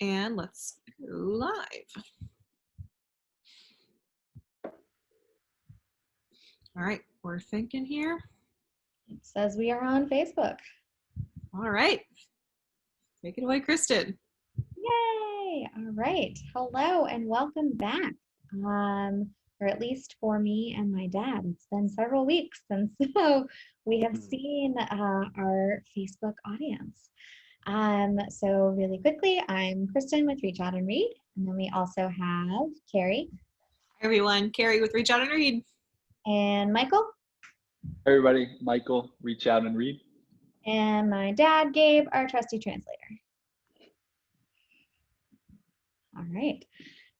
And let's go live. All right, we're thinking here. It says we are on Facebook. All right. Take it away, Kristen. Yay! All right. Hello and welcome back. Or at least for me and my dad. It's been several weeks since we have seen our Facebook audience. So really quickly, I'm Kristen with Reach Out and Read. And then we also have Carrie. Hi, everyone. Carrie with Reach Out and Read. And Michael. Hey everybody, Michael, Reach Out and Read. And my dad, Gabe, our trusty translator. All right.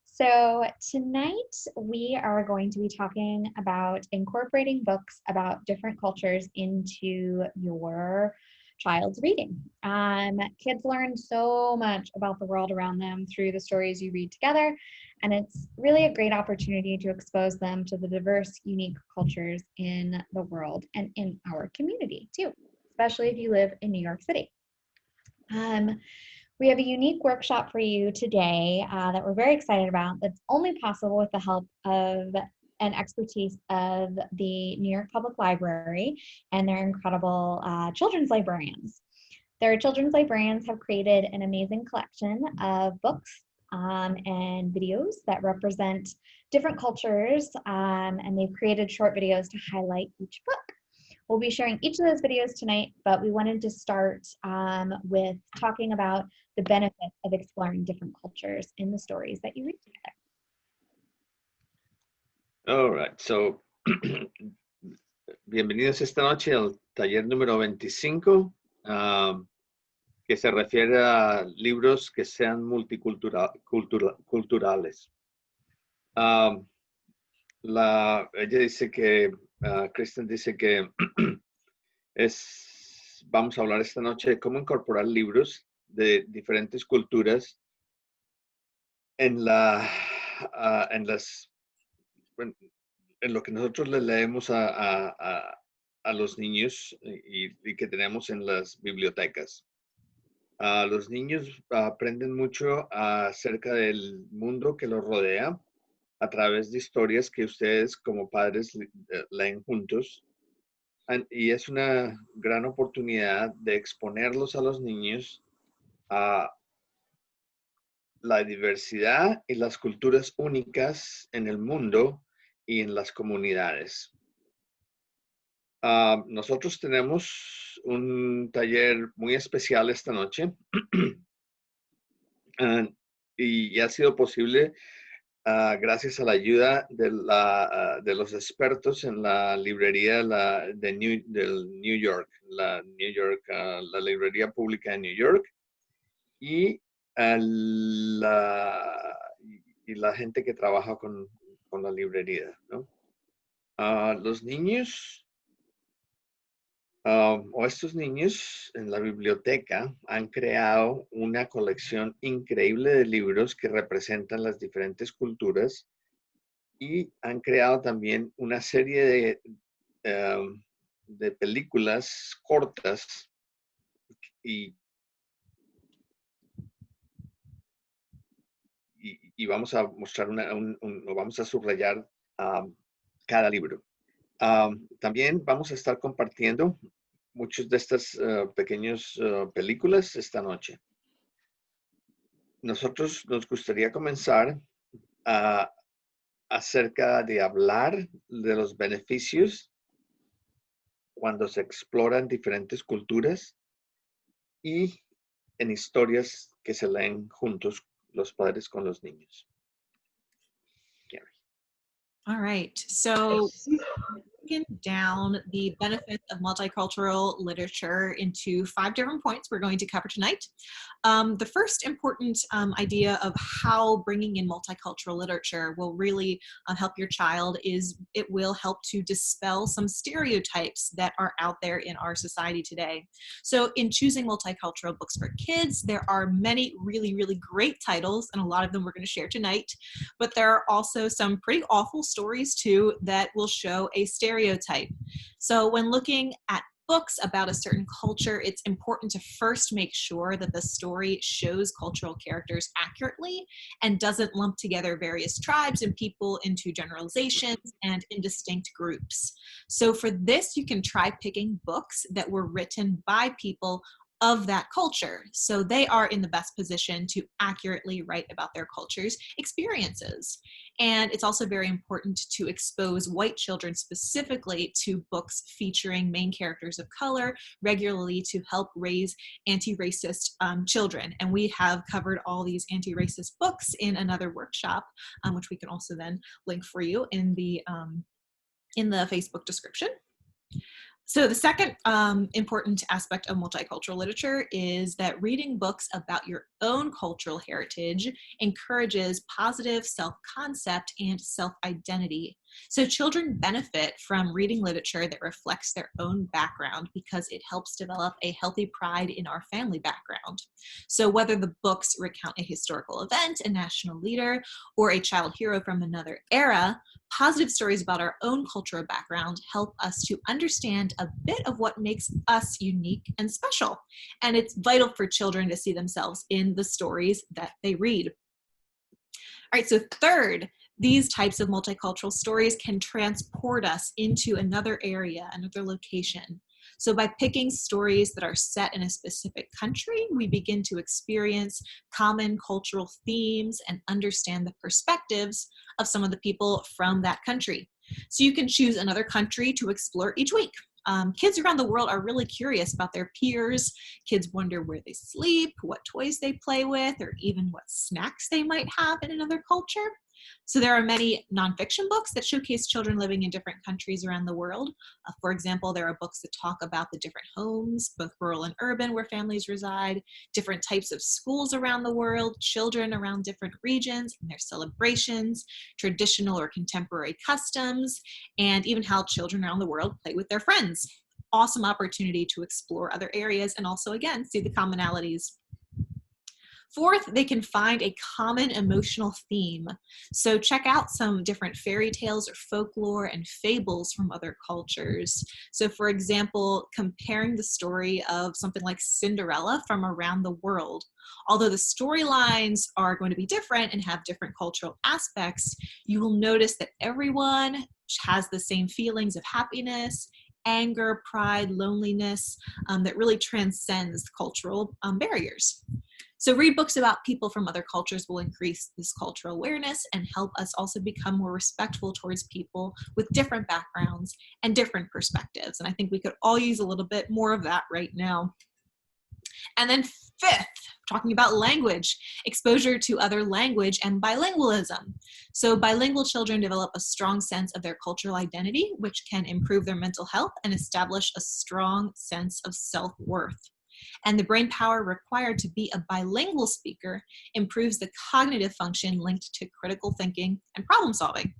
So tonight we are going to be talking about incorporating books about different cultures into your child's reading. Kids learn so much about the world around them through the stories you read together, and it's really a great opportunity to expose them to the diverse, unique cultures in the world and in our community too, especially if you live in New York City. We have a unique workshop for you today that we're very excited about that's only possible with the help of and expertise of the New York Public Library and their incredible children's librarians. Their children's librarians have created an amazing collection of books and videos that represent different cultures, and they've created short videos to highlight each book. We'll be sharing each of those videos tonight, but we wanted to start with talking about the benefits of exploring different cultures in the stories that you read together. All right, so bienvenidos esta noche al taller número 25, que se refiere a libros que sean multiculturales. Ella dice que, Kristen dice que vamos a hablar esta noche de cómo incorporar libros de diferentes culturas en lo que nosotros le leemos a los niños y que tenemos en las bibliotecas. Los niños aprenden mucho acerca del mundo que los rodea a través de historias que ustedes como padres leen juntos. Y es una gran oportunidad de exponerlos a los niños a la diversidad y las culturas únicas en el mundo y en las comunidades. Nosotros tenemos un taller muy especial esta noche y ha sido posible gracias a la ayuda de los expertos en la librería del New York, la librería pública de New York y la gente que trabaja con la librería, ¿no? Los niños o estos niños en la biblioteca han creado una colección increíble de libros que representan las diferentes culturas y han creado también una serie de películas cortas y vamos a mostrar vamos a subrayar cada libro. También vamos a estar compartiendo muchas de estas pequeñas películas esta noche. Nosotros nos gustaría comenzar acerca de hablar de los beneficios cuando se exploran diferentes culturas y en historias que se leen juntos los padres con los niños. Gary. All right, so broken down the benefits of multicultural literature into 5 different points we're going to cover tonight. The first important idea of how bringing in multicultural literature will really help your child is it will help to dispel some stereotypes that are out there in our society today. So in choosing multicultural books for kids, there are many really, really great titles, and a lot of them we're going to share tonight, but there are also some pretty awful stories too that will show a stereotype. So when looking at books about a certain culture, it's important to first make sure that the story shows cultural characters accurately and doesn't lump together various tribes and people into generalizations and indistinct groups. So for this, you can try picking books that were written by people of that culture. So they are in the best position to accurately write about their culture's experiences. And it's also very important to expose white children specifically to books featuring main characters of color regularly to help raise anti-racist children. And we have covered all these anti-racist books in another workshop, which we can also then link for you in the Facebook description. So the second important aspect of multicultural literature is that reading books about your own cultural heritage encourages positive self-concept and self-identity. So children benefit from reading literature that reflects their own background because it helps develop a healthy pride in our family background. So whether the books recount a historical event, a national leader, or a child hero from another era, positive stories about our own cultural background help us to understand a bit of what makes us unique and special. And it's vital for children to see themselves in the stories that they read. All right, so third, these types of multicultural stories can transport us into another area, another location. So by picking stories that are set in a specific country, we begin to experience common cultural themes and understand the perspectives of some of the people from that country. So you can choose another country to explore each week. Kids around the world are really curious about their peers. Kids wonder where they sleep, what toys they play with, or even what snacks they might have in another culture. So there are many nonfiction books that showcase children living in different countries around the world. For example, there are books that talk about the different homes, both rural and urban, where families reside, different types of schools around the world, children around different regions and their celebrations, traditional or contemporary customs, and even how children around the world play with their friends. Awesome opportunity to explore other areas and also, again, see the commonalities. Fourth, they can find a common emotional theme. So check out some different fairy tales or folklore and fables from other cultures. So for example, comparing the story of something like Cinderella from around the world. Although the storylines are going to be different and have different cultural aspects, you will notice that everyone has the same feelings of happiness, anger, pride, loneliness that really transcends cultural barriers. So read books about people from other cultures will increase this cultural awareness and help us also become more respectful towards people with different backgrounds and different perspectives. And I think we could all use a little bit more of that right now. And then fifth, talking about language, exposure to other language and bilingualism. So bilingual children develop a strong sense of their cultural identity, which can improve their mental health and establish a strong sense of self-worth. And the brain power required to be a bilingual speaker improves the cognitive function linked to critical thinking and problem solving.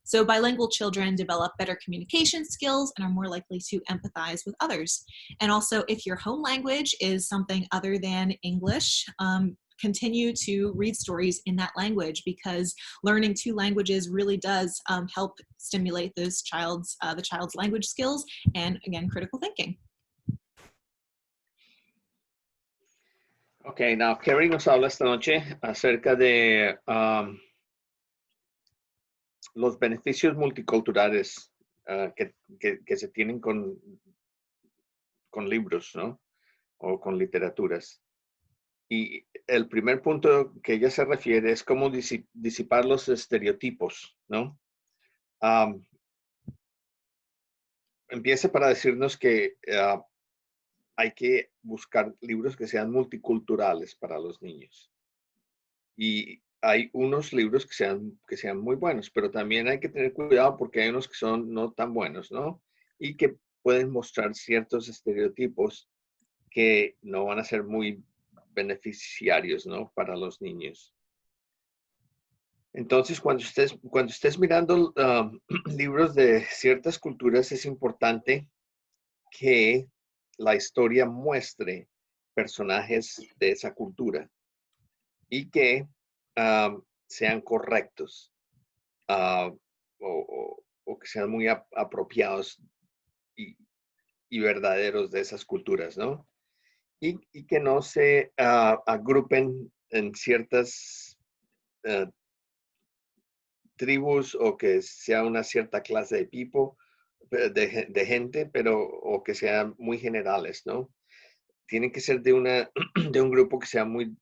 So bilingual children develop better communication skills and are more likely to empathize with others. And also, if your home language is something other than English, continue to read stories in that language, because learning two languages really does help stimulate the child's language skills and, again, critical thinking. Okay, now Kerry nos habla esta noche acerca de los beneficios multiculturales que se tienen con libros, ¿no? O con literaturas. Y el primer punto que ella se refiere es cómo disipar los estereotipos, ¿no? Empieza para decirnos que hay que buscar libros que sean multiculturales para los niños. Y hay unos libros que sean muy buenos, pero también hay que tener cuidado porque hay unos que son no tan buenos, ¿no? Y que pueden mostrar ciertos estereotipos que no van a ser muy beneficiarios, ¿no? Para los niños. Entonces, cuando estés mirando libros de ciertas culturas, es importante que la historia muestre personajes de esa cultura y que sean correctos o que sean muy apropiados y y verdaderos de esas culturas, ¿no? Y que no se agrupen en ciertas tribus o que sea una cierta clase de people, de gente, pero o que sean muy generales, ¿no? Tienen que ser de un grupo que sea muy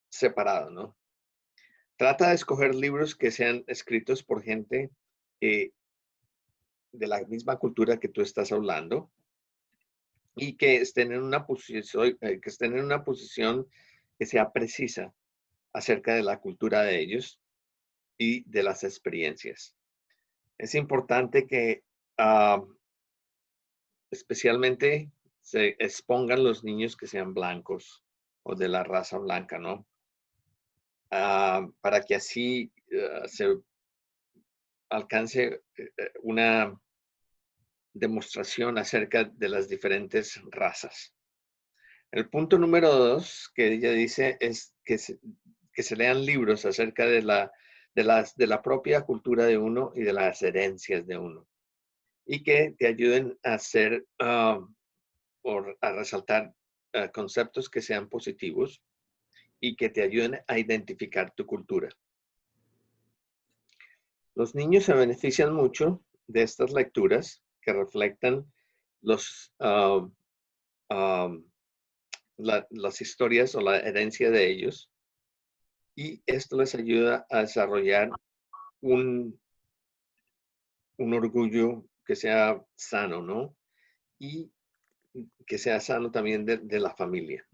separado, ¿no? Trata de escoger libros que sean escritos por gente de la misma cultura que tú estás hablando y que estén en una posición que sea precisa acerca de la cultura de ellos y de las experiencias. Es importante que especialmente se expongan los niños que sean blancos o de la raza blanca, ¿no? Para que así se alcance una demostración acerca de las diferentes razas. El punto número 2 que ella dice es que se lean libros acerca de la propia cultura de uno y de las herencias de uno. Y que te ayuden a hacer o a resaltar conceptos que sean positivos y que te ayuden a identificar tu cultura. Los niños se benefician mucho de estas lecturas que reflectan las historias o la herencia de ellos, y esto les ayuda a desarrollar un orgullo que sea sano, ¿no? Y que sea sano también de la familia.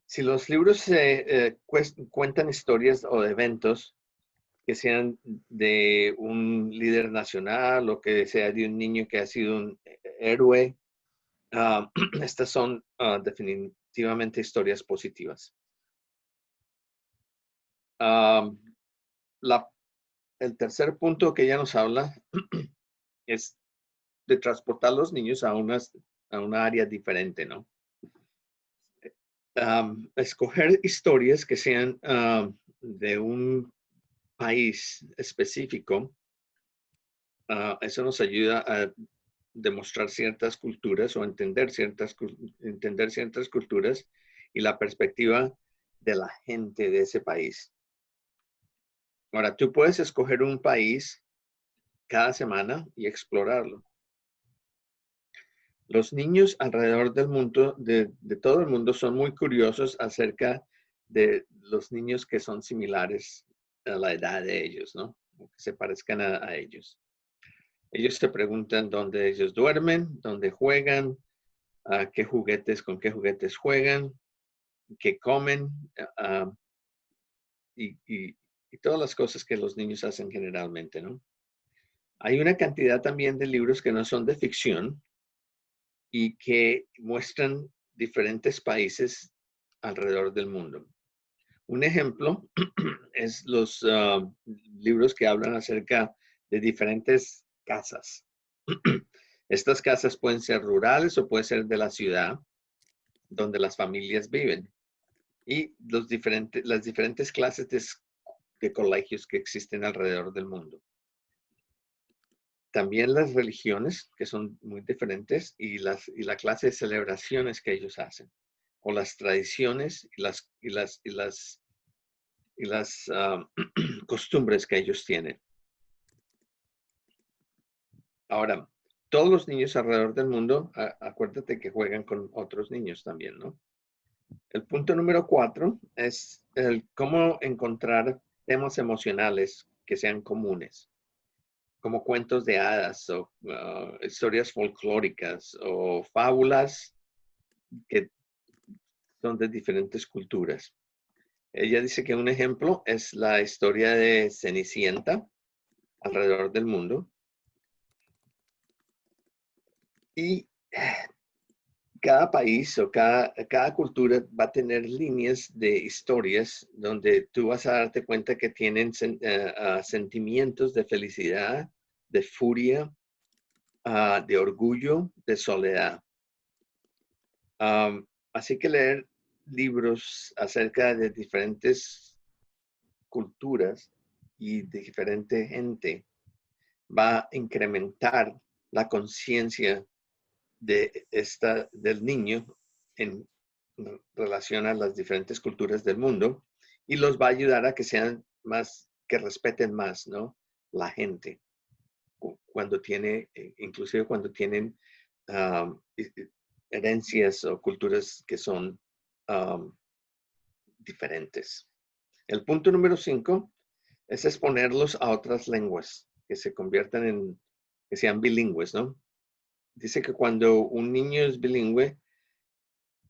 Si los libros cuentan historias o eventos que sean de un líder nacional o que sea de un niño que ha sido un héroe, estas son definitivamente historias positivas. El tercer punto que ella nos habla es de transportar a los niños a una área diferente, ¿no? Escoger historias que sean de un país específico, eso nos ayuda a demostrar ciertas culturas o entender ciertas culturas y la perspectiva de la gente de ese país. Ahora, tú puedes escoger un país cada semana y explorarlo. Los niños alrededor del mundo, de todo el mundo, son muy curiosos acerca de los niños que son similares a la edad de ellos, ¿no? O que se parezcan a ellos. Ellos se preguntan dónde ellos duermen, dónde juegan, con qué juguetes juegan, qué comen, y todas las cosas que los niños hacen generalmente, ¿no? Hay una cantidad también de libros que no son de ficción y que muestran diferentes países alrededor del mundo. Un ejemplo es los libros que hablan acerca de diferentes casas. Estas casas pueden ser rurales o pueden ser de la ciudad, donde las familias viven. Y las diferentes clases de colegios que existen alrededor del mundo. También las religiones, que son muy diferentes, y la clase de celebraciones que ellos hacen, o las tradiciones y las costumbres que ellos tienen. Ahora, todos los niños alrededor del mundo, acuérdate que juegan con otros niños también, ¿no? El punto número 4 es cómo encontrar temas emocionales que sean comunes, como cuentos de hadas o historias folclóricas o fábulas que son de diferentes culturas. Ella dice que un ejemplo es la historia de Cenicienta alrededor del mundo. Y cada país o cada cultura va a tener líneas de historias donde tú vas a darte cuenta que tienen sentimientos de felicidad, de furia, de orgullo, de soledad. Así que leer libros acerca de diferentes culturas y de diferente gente va a incrementar la conciencia del niño en relación a las diferentes culturas del mundo y los va a ayudar a que sean más, que respeten más, ¿no? La gente. Cuando tiene, inclusive cuando tienen herencias o culturas que son diferentes. El punto número 5 es exponerlos a otras lenguas que se conviertan en, que sean bilingües, ¿no? Dice que cuando un niño es bilingüe,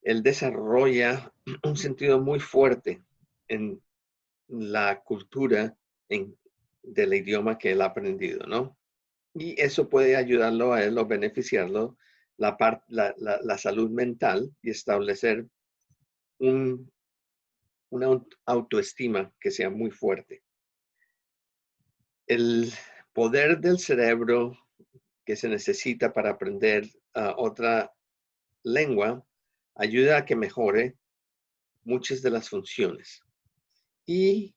él desarrolla un sentido muy fuerte en la cultura del idioma que él ha aprendido, ¿no? Y eso puede ayudarlo a él o beneficiarlo la salud mental y establecer una autoestima que sea muy fuerte. El poder del cerebro que se necesita para aprender otra lengua ayuda a que mejore muchas de las funciones y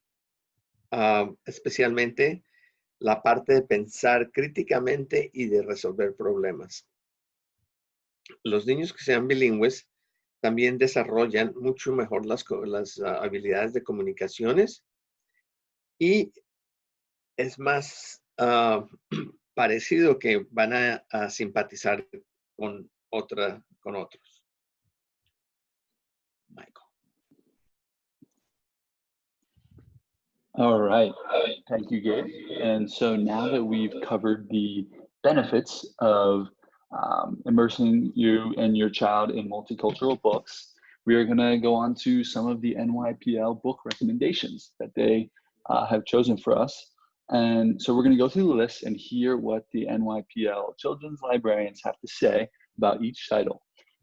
especialmente la parte de pensar críticamente y de resolver problemas. Los niños que sean bilingües también desarrollan mucho mejor las habilidades de comunicaciones y es más parecido que van a simpatizar con otros. Michael. All right. Thank you, Gabe. And so now that we've covered the benefits of immersing you and your child in multicultural books, we are going to go on to some of the NYPL book recommendations that they have chosen for us. And so we're going to go through the list and hear what the NYPL children's librarians have to say about each title.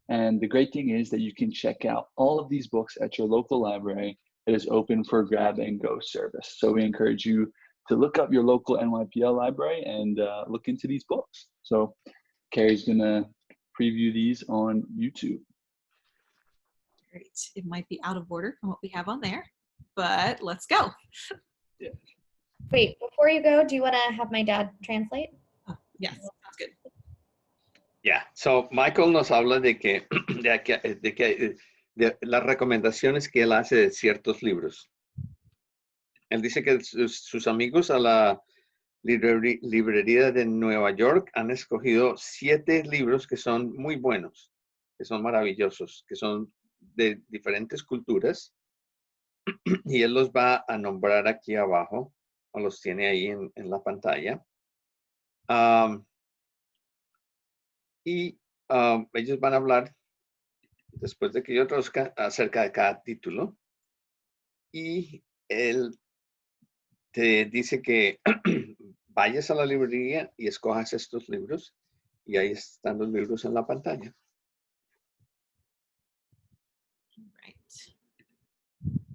And the great thing is that you can check out all of these books at your local library. It is open for grab and go service. So we encourage you to look up your local NYPL library and look into these books. So Carrie's gonna preview these on YouTube. Great. It might be out of order from what we have on there, but let's go. Yeah. Wait, before you go, do you want to have my dad translate? Oh, yes, sounds good. Yeah, so Michael nos habla de las recomendaciones que él hace de ciertos libros. Él dice que sus amigos a la librería de Nueva York han escogido 7 libros que son muy buenos, que son maravillosos, que son de diferentes culturas y él los va a nombrar aquí abajo, o los tiene ahí en la pantalla. Ellos van a hablar, después de que yo traduzca, acerca de cada título. Y él te dice que vayas a la librería y escojas estos libros. Y ahí están los libros en la pantalla. Right.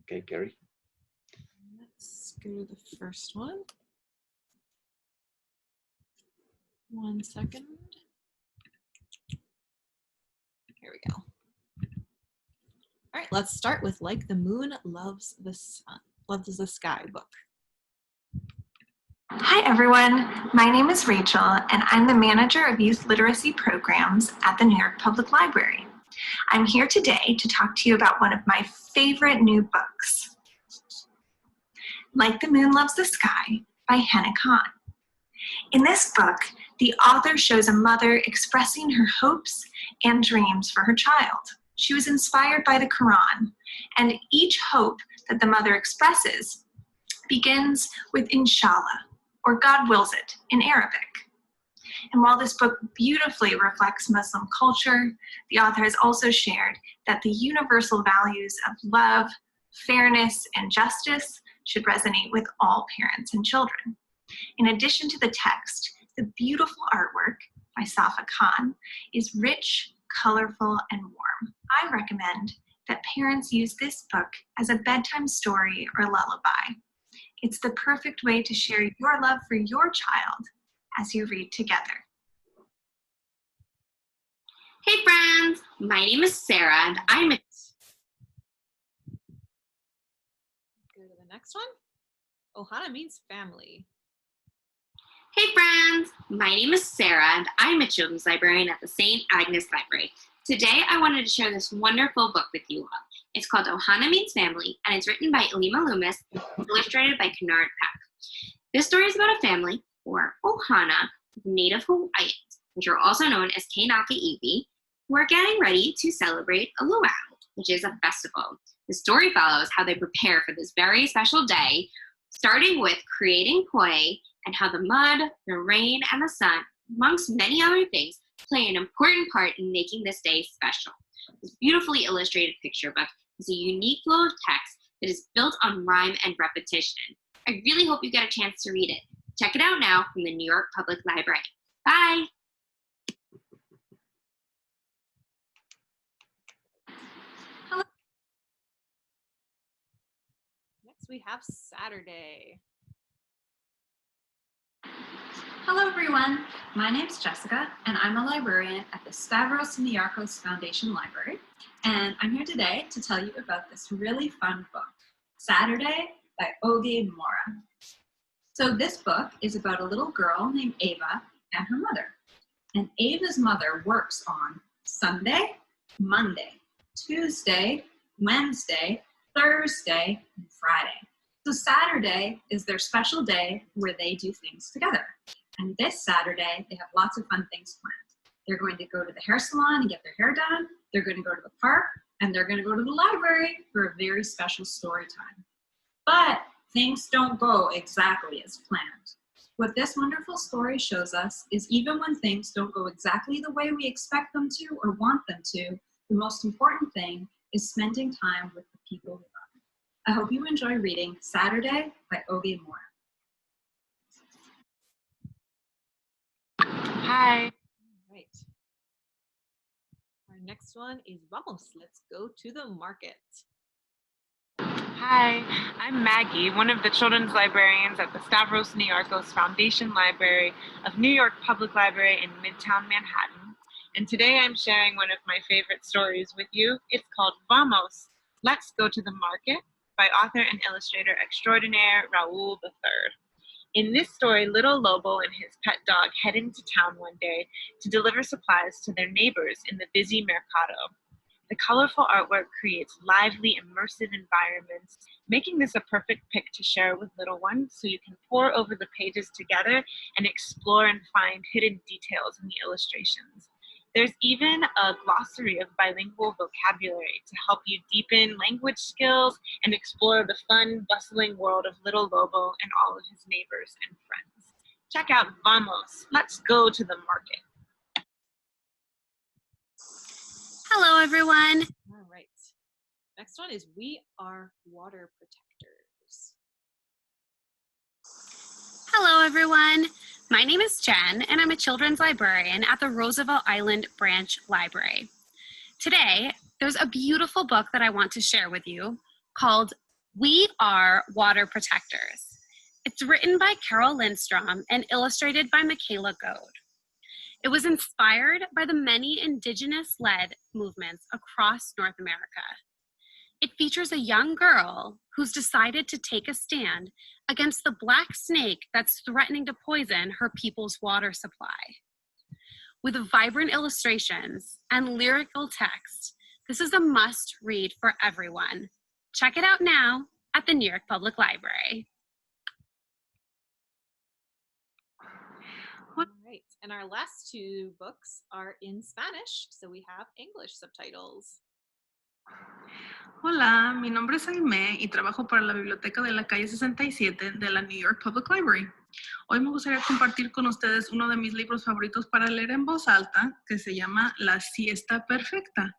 Okay, Gary. Let's go to the first one. 1 second. Here we go. All right, let's start with Like the Moon Loves the Sun, Loves the Sky book. Hi everyone, my name is Rachel and I'm the manager of youth literacy programs at the New York Public Library. I'm here today to talk to you about one of my favorite new books, Like the Moon Loves the Sky by Hannah Khan. In this book, the author shows a mother expressing her hopes and dreams for her child. She was inspired by the Quran, and each hope that the mother expresses begins with Inshallah, or God wills it in Arabic. And while this book beautifully reflects Muslim culture, the author has also shared that the universal values of love, fairness, and justice should resonate with all parents and children. In addition to the text, the beautiful artwork by Safa Khan is rich, colorful, and warm. I recommend that parents use this book as a bedtime story or lullaby. It's the perfect way to share your love for your child as you read together. Hey friends, my name is Sarah and I'm a... Go to the next one. Ohana means family. Hey friends, my name is Sarah and I'm a children's librarian at the St. Agnes Library. Today I wanted to share this wonderful book with you all. It's called Ohana Means Family and it's written by Ilima Loomis, illustrated by Kennard Peck. This story is about a family, or Ohana, of Native Hawaiians, which are also known as Kainaka Iwi, who are getting ready to celebrate a luau, which is a festival. The story follows how they prepare for this very special day, starting with creating poi and how the mud, the rain, and the sun, amongst many other things, play an important part in making this day special. This beautifully illustrated picture book is a unique flow of text that is built on rhyme and repetition. I really hope you get a chance to read it. Check it out now from the New York Public Library. Bye! Next we have Saturday. Hello everyone, my name is Jessica and I'm a librarian at the Stavros Niarchos Foundation Library, and I'm here today to tell you about this really fun book, Saturday by Oge Mora. So this book is about a little girl named Ava and her mother, and Ava's mother works on Sunday, Monday, Tuesday, Wednesday, Thursday, and Friday. So Saturday is their special day where they do things together. And this Saturday, they have lots of fun things planned. They're going to go to the hair salon and get their hair done. They're going to go to the park, and they're going to go to the library for a very special story time. But things don't go exactly as planned. What this wonderful story shows us is even when things don't go exactly the way we expect them to or want them to, the most important thing is spending time with the people we love. I hope you enjoy reading Saturday by Oge Mora. Hi. All right. Our next one is Vamos. Let's go to the market. Hi, I'm Maggie, one of the children's librarians at the Stavros Niarchos Foundation Library of New York Public Library in Midtown Manhattan. And today I'm sharing one of my favorite stories with you. It's called Vamos, Let's Go to the Market by author and illustrator extraordinaire Raul III. In this story, little Lobo and his pet dog head into town one day to deliver supplies to their neighbors in the busy mercado. The colorful artwork creates lively, immersive environments, making this a perfect pick to share with little ones so you can pore over the pages together and explore and find hidden details in the illustrations. There's even a glossary of bilingual vocabulary to help you deepen language skills and explore the fun, bustling world of little Lobo and all of his neighbors and friends. Check out Vamos, Let's Go to the Market. Hello everyone. All right. Next one is We Are Water Protectors. Hello everyone. My name is Jen and I'm a children's librarian at the Roosevelt Island Branch Library. Today, there's a beautiful book that I want to share with you called We Are Water Protectors. It's written by Carol Lindstrom and illustrated by Michaela Goad. It was inspired by the many indigenous-led movements across North America. It features a young girl who's decided to take a stand against the black snake that's threatening to poison her people's water supply. With vibrant illustrations and lyrical text, this is a must-read for everyone. Check it out now at the New York Public Library. All right. And our last two books are in Spanish, so we have English subtitles. Hola, mi nombre es Aimee y trabajo para la biblioteca de la calle 67 de la New York Public Library. Hoy me gustaría compartir con ustedes uno de mis libros favoritos para leer en voz alta, que se llama La Siesta Perfecta.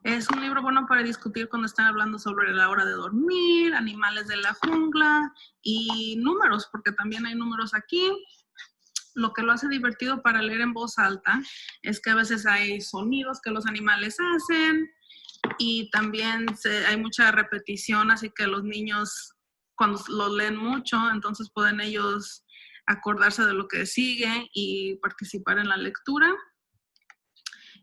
Es un libro bueno para discutir cuando están hablando sobre la hora de dormir, animales de la jungla y números, porque también hay números aquí. Lo que lo hace divertido para leer en voz alta es que a veces hay sonidos que los animales hacen, y también hay mucha repetición, así que los niños cuando lo leen mucho, entonces pueden ellos acordarse de lo que sigue y participar en la lectura.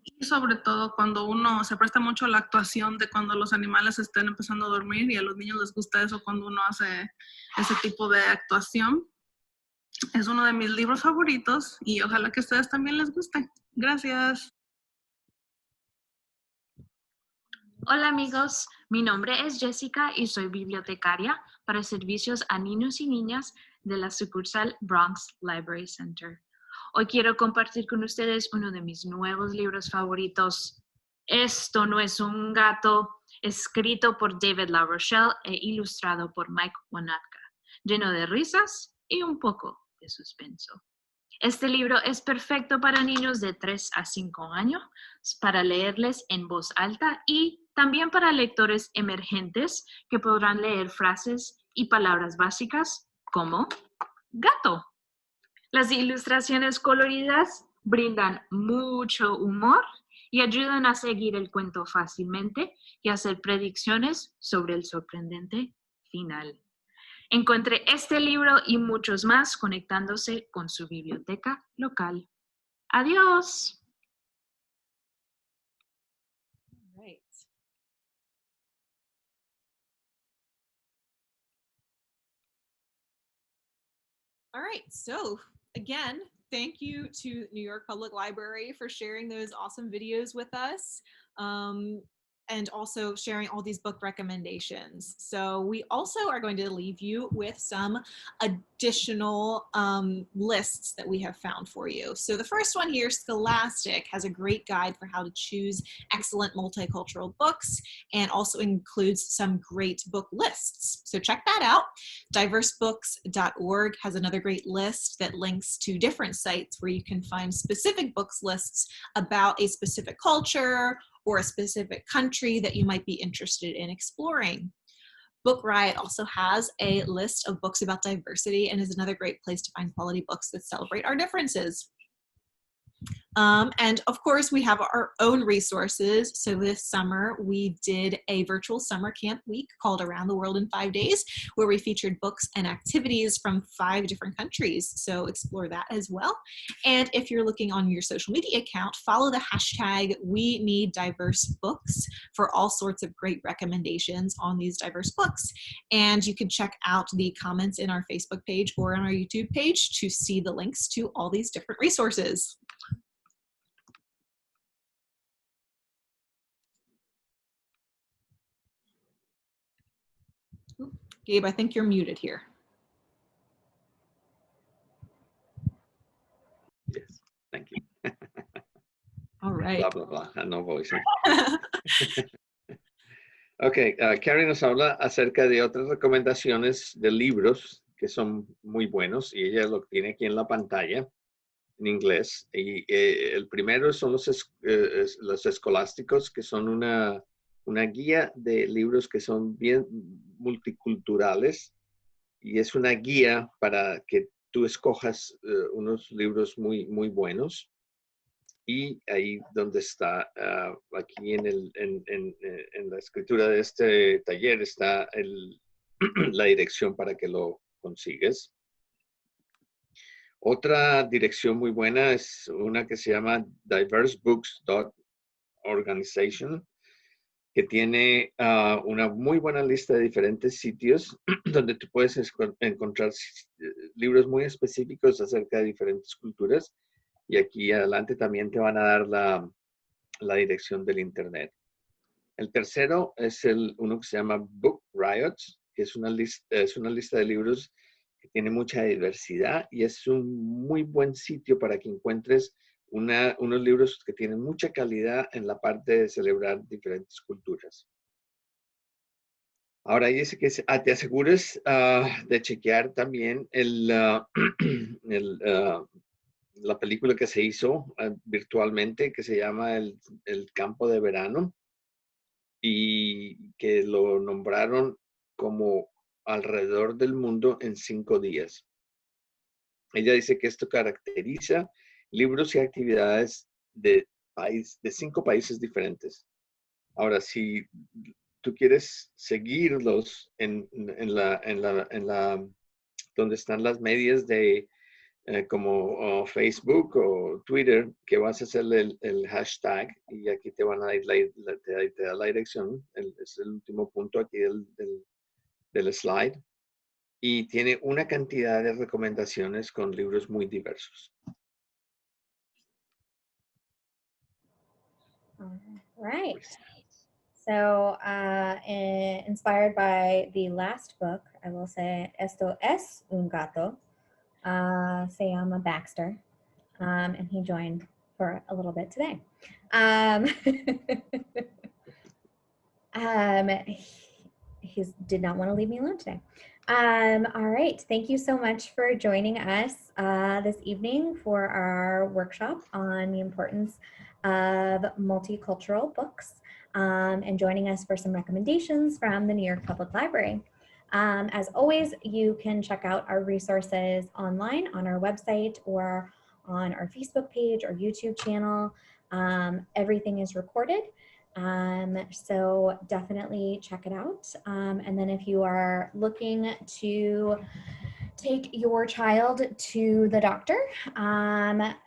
Y sobre todo cuando uno se presta mucho a la actuación de cuando los animales estén empezando a dormir, y a los niños les gusta eso cuando uno hace ese tipo de actuación. Es uno de mis libros favoritos y ojalá que a ustedes también les guste. Gracias. Hola amigos, mi nombre es Jessica y soy bibliotecaria para servicios a niños y niñas de la sucursal Bronx Library Center. Hoy quiero compartir con ustedes uno de mis nuevos libros favoritos. Esto no es un gato, escrito por David LaRochelle e ilustrado por Mike Wanatka, lleno de risas y un poco de suspenso. Este libro es perfecto para niños de 3 a 5 años, para leerles en voz alta y también para lectores emergentes que podrán leer frases y palabras básicas como gato. Las ilustraciones coloridas brindan mucho humor y ayudan a seguir el cuento fácilmente y hacer predicciones sobre el sorprendente final. Encuentre este libro y muchos más conectándose con su biblioteca local. ¡Adiós! Right. All right, so again, thank you to New York Public Library for sharing those awesome videos with us. And also sharing all these book recommendations. So we also are going to leave you with some additional lists that we have found for you. So the first one here, Scholastic, has a great guide for how to choose excellent multicultural books and also includes some great book lists. So check that out. Diversebooks.org has another great list that links to different sites where you can find specific books lists about a specific culture or a specific country that you might be interested in exploring. Book Riot also has a list of books about diversity and is another great place to find quality books that celebrate our differences. And of course, we have our own resources. So this summer, we did a virtual summer camp week called Around the World in 5 Days, where we featured books and activities from 5 different countries. So explore that as well. And if you're looking on your social media account, follow the hashtag #WeNeedDiverseBooks for all sorts of great recommendations on these diverse books. And you can check out the comments in our Facebook page or on our YouTube page to see the links to all these different resources. Gabe, I think you're muted here. Yes, thank you. All right. Blah, blah, blah. No voice. Ok, Carrie nos habla acerca de otras recomendaciones de libros que son muy buenos y ella lo tiene aquí en la pantalla en inglés. Y el primero son los escolásticos, que son una guía de libros que son bien multiculturales y es una guía para que tú escojas unos libros muy, muy buenos. Y ahí donde está, aquí en la escritura de este taller está la dirección para que lo consigues. Otra dirección muy buena es una que se llama diversebooks.organization, que tiene una muy buena lista de diferentes sitios donde tú puedes encontrar libros muy específicos acerca de diferentes culturas. Y aquí adelante también te van a dar la dirección del internet. El tercero es uno que se llama Book Riots, que es una lista de libros que tiene mucha diversidad y es un muy buen sitio para que encuentres unos libros que tienen mucha calidad en la parte de celebrar diferentes culturas. Ahora dice que te asegures de chequear también la película que se hizo virtualmente, que se llama el Campo de Verano, y que lo nombraron como alrededor del mundo en 5 días. Ella dice que esto caracteriza libros y actividades de 5 países diferentes. Ahora, si tú quieres seguirlos donde están las medias de como Facebook o Twitter, que vas a hacer el hashtag y aquí te van a dar te da la dirección. Es el último punto aquí del slide. y tiene una cantidad de recomendaciones con libros muy diversos. All right. So, inspired by the last book, I will say, Esto es un gato. Se llama Baxter, and he joined for a little bit today. He did not want to leave me alone today. All right, thank you so much for joining us this evening for our workshop on the importance of multicultural books and joining us for some recommendations from the New York Public Library. As always, you can check out our resources online on our website or on our Facebook page or YouTube channel. Everything is recorded. So definitely check it out. And then if you are looking to take your child to the doctor,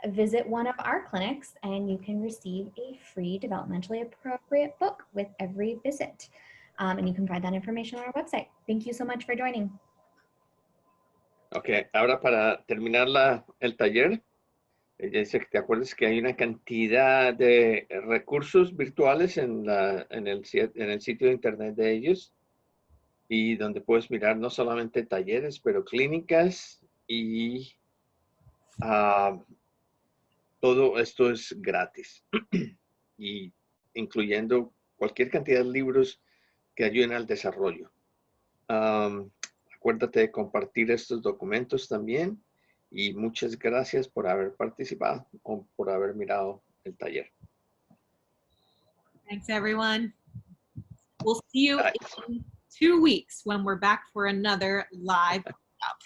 visit one of our clinics and you can receive a free developmentally appropriate book with every visit. And you can find that information on our website. Thank you so much for joining. Ok, ahora para terminar el taller, dice que te acuerdes que hay una cantidad de recursos virtuales en el sitio de internet de ellos y donde puedes mirar no solamente talleres, pero clínicas y todo esto es gratis y incluyendo cualquier cantidad de libros que ayuden al desarrollo. Acuérdate de compartir estos documentos también y muchas gracias por haber participado o por haber mirado el taller. Thanks, everyone. We'll see you in 2 weeks when we're back for another live workshop.